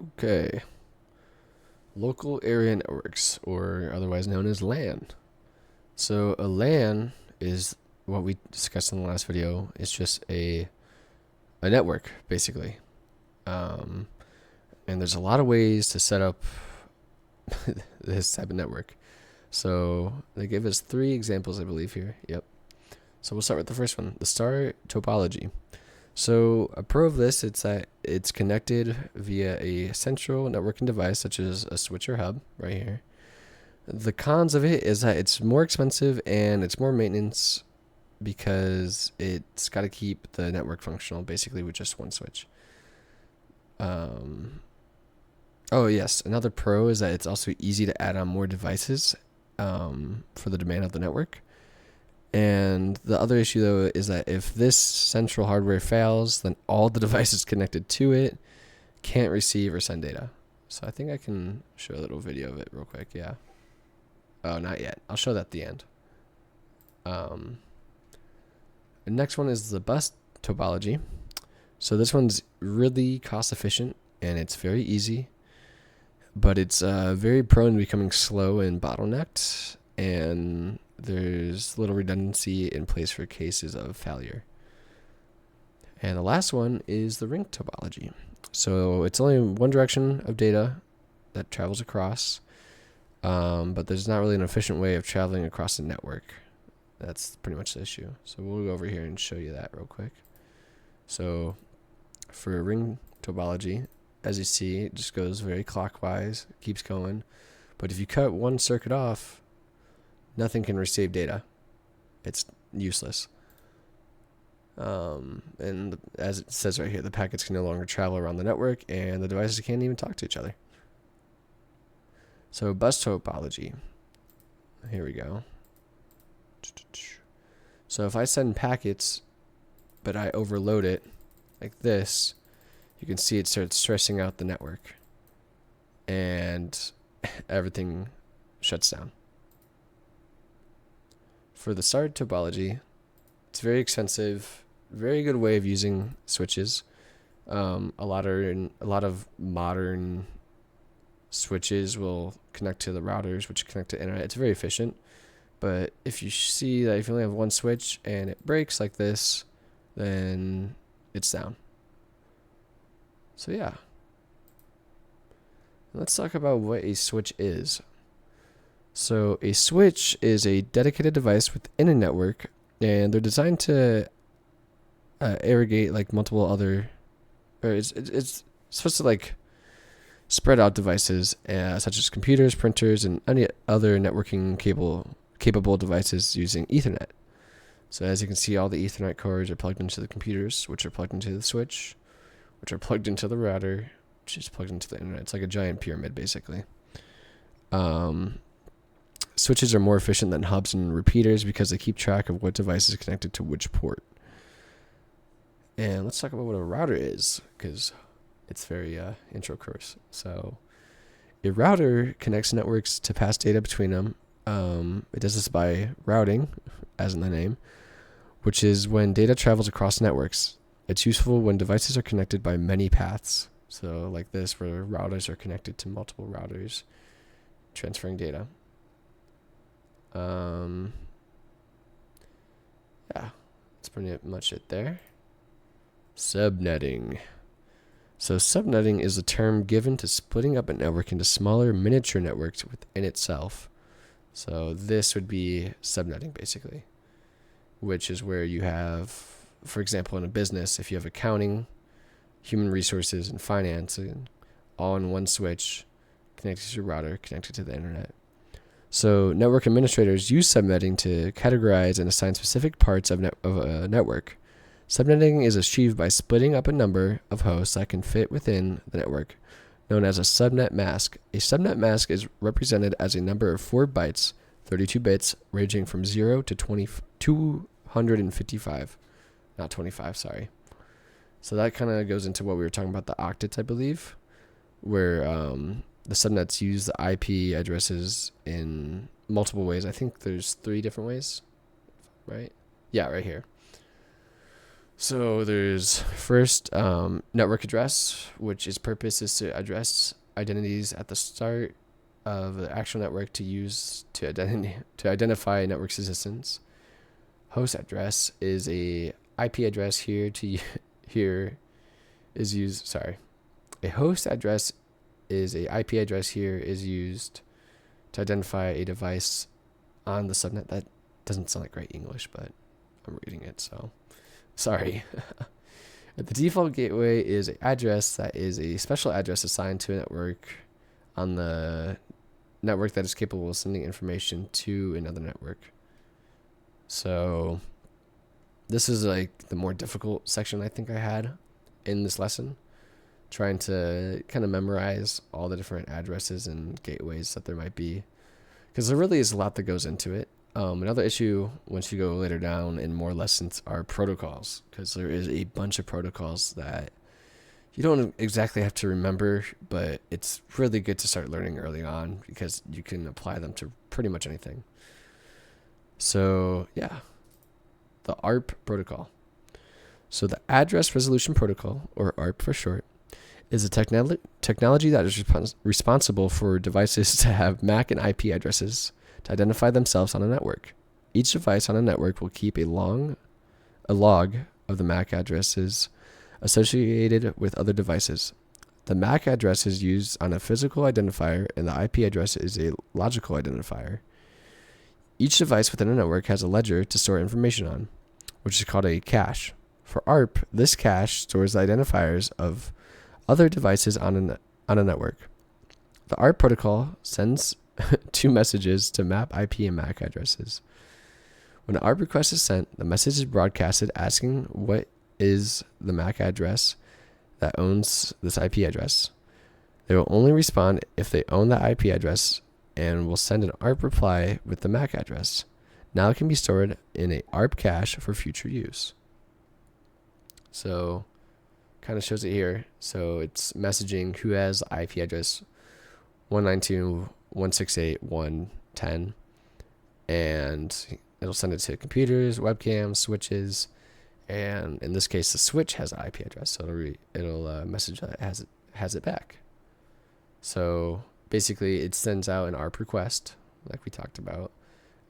Okay. Local area networks, or otherwise known as LAN. So a LAN is what we discussed in the last video. It's just a network, basically. Um, and there's a lot of ways to set up this type of network. So they give us 3 examples, I believe, here. Yep. So we'll start with the first one, the star topology. So a pro of this, it's that it's connected via a central networking device, such as a switch or hub right here. The cons of it is that it's more expensive and it's more maintenance because it's got to keep the network functional basically with just one switch. Oh yes, another pro is that it's also easy to add on more devices for the demand of the network. And the other issue though is that if this central hardware fails, then all the devices connected to it can't receive or send data. So I think I can show a little video of it real quick. Yeah. Oh, not yet. I'll show that at the end. The next one is the bus topology. So this one's really cost efficient and it's very easy, but it's very prone to becoming slow and bottlenecked, and there's little redundancy in place for cases of failure. And the last one is the ring topology. So it's only one direction of data that travels across, but there's not really an efficient way of traveling across the network. That's pretty much the issue. So we'll go over here and show you that real quick. So for ring topology, as you see, it just goes very clockwise, keeps going. But if you cut one circuit off, nothing can receive data. It's useless. And as it says right here, the packets can no longer travel around the network and the devices can't even talk to each other. So bus topology. Here we go. So if I send packets, but I overload it like this, you can see it starts stressing out the network and everything shuts down. For the star topology, it's very expensive, very good way of using switches. A lot of modern switches will connect to the routers, which connect to internet. It's very efficient. But if you see that if you only have one switch and it breaks like this, then it's down. So yeah. Let's talk about what a switch is. So a switch is a dedicated device within a network, and they're designed to aggregate like multiple other, or it's supposed to like spread out devices such as computers, printers, and any other networking capable devices using Ethernet. So as you can see, all the Ethernet cords are plugged into the computers, which are plugged into the switch, which are plugged into the router, which is plugged into the internet. It's like a giant pyramid, basically. Switches are more efficient than hubs and repeaters because they keep track of what device is connected to which port. And let's talk about what a router is, because it's very intro course. So a router connects networks to pass data between them. It does this by routing, as in the name, which is when data travels across networks. It's useful when devices are connected by many paths. So like this, where routers are connected to multiple routers, transferring data. Yeah, that's pretty much it there. Subnetting. So subnetting is a term given to splitting up a network into smaller miniature networks within itself. So this would be subnetting, basically, which is where you have, for example, in a business, if you have accounting, human resources, and finance all in one switch, connected to your router, connected to the internet. So network administrators use subnetting to categorize and assign specific parts of a network. Subnetting is achieved by splitting up a number of hosts that can fit within the network, known as a subnet mask. A subnet mask is represented as a number of 4 bytes, 32 bits, ranging from 0 to 255. Not 25, sorry. So that kind of goes into what we were talking about, the octets, I believe, where the subnets use the IP addresses in multiple ways. I think there's 3 different ways, right? Yeah, right here. So there's first network address, which its purpose is to address identities at the start of the actual network to use to identify network's existence. Host address is a IP address here is used. Sorry, a host address is a IP address here is used to identify a device on the subnet. That doesn't sound like great English, but I'm reading it, so sorry. The default gateway is an address that is a special address assigned to a network on the network that is capable of sending information to another network. So this is like the more difficult section I think I had in this lesson, trying to kind of memorize all the different addresses and gateways that there might be, because there really is a lot that goes into it. Another issue once you go later down in more lessons are protocols, because there is a bunch of protocols that you don't exactly have to remember, but it's really good to start learning early on because you can apply them to pretty much anything. So yeah, the ARP protocol. So the Address Resolution Protocol, or ARP for short, is a technology that is responsible for devices to have MAC and IP addresses to identify themselves on a network. Each device on a network will keep a log of the MAC addresses associated with other devices. The MAC address is used on a physical identifier, and the IP address is a logical identifier. Each device within a network has a ledger to store information on, which is called a cache. For ARP, this cache stores the identifiers of other devices on a network. The ARP protocol sends two messages to map IP and MAC addresses. When an ARP request is sent, the message is broadcasted asking what is the MAC address that owns this IP address. They will only respond if they own the IP address and will send an ARP reply with the MAC address. Now it can be stored in a ARP cache for future use. So kind of shows it here. So it's messaging who has the IP address 192.168.110, and it'll send it to computers, webcams, switches, and in this case, the switch has an IP address, so it'll message that it has it back. So basically, it sends out an ARP request, like we talked about,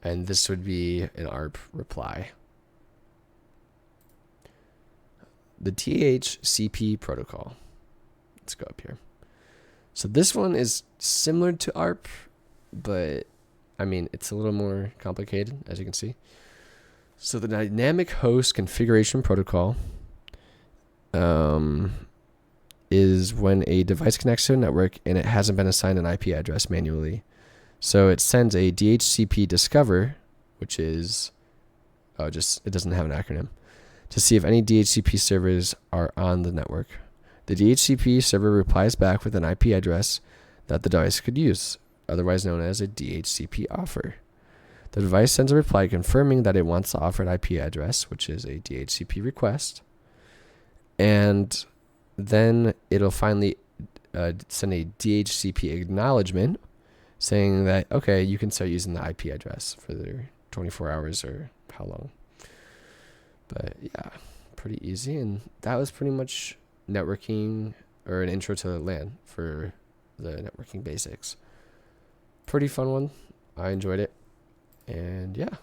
and this would be an ARP reply. The DHCP protocol. Let's go up here. So this one is similar to ARP, but I mean, it's a little more complicated, as you can see. So the dynamic host configuration protocol is when a device connects to a network and it hasn't been assigned an IP address manually. So it sends a DHCP discover, which is, it doesn't have an acronym, to see if any DHCP servers are on the network. The DHCP server replies back with an IP address that the device could use, otherwise known as a DHCP offer. The device sends a reply confirming that it wants the offered IP address, which is a DHCP request, and then it'll finally send a DHCP acknowledgement saying that, okay, you can start using the IP address for the 24 hours or how long. But yeah, pretty easy. And that was pretty much networking, or an intro to LAN for the networking basics. Pretty fun one. I enjoyed it. And yeah.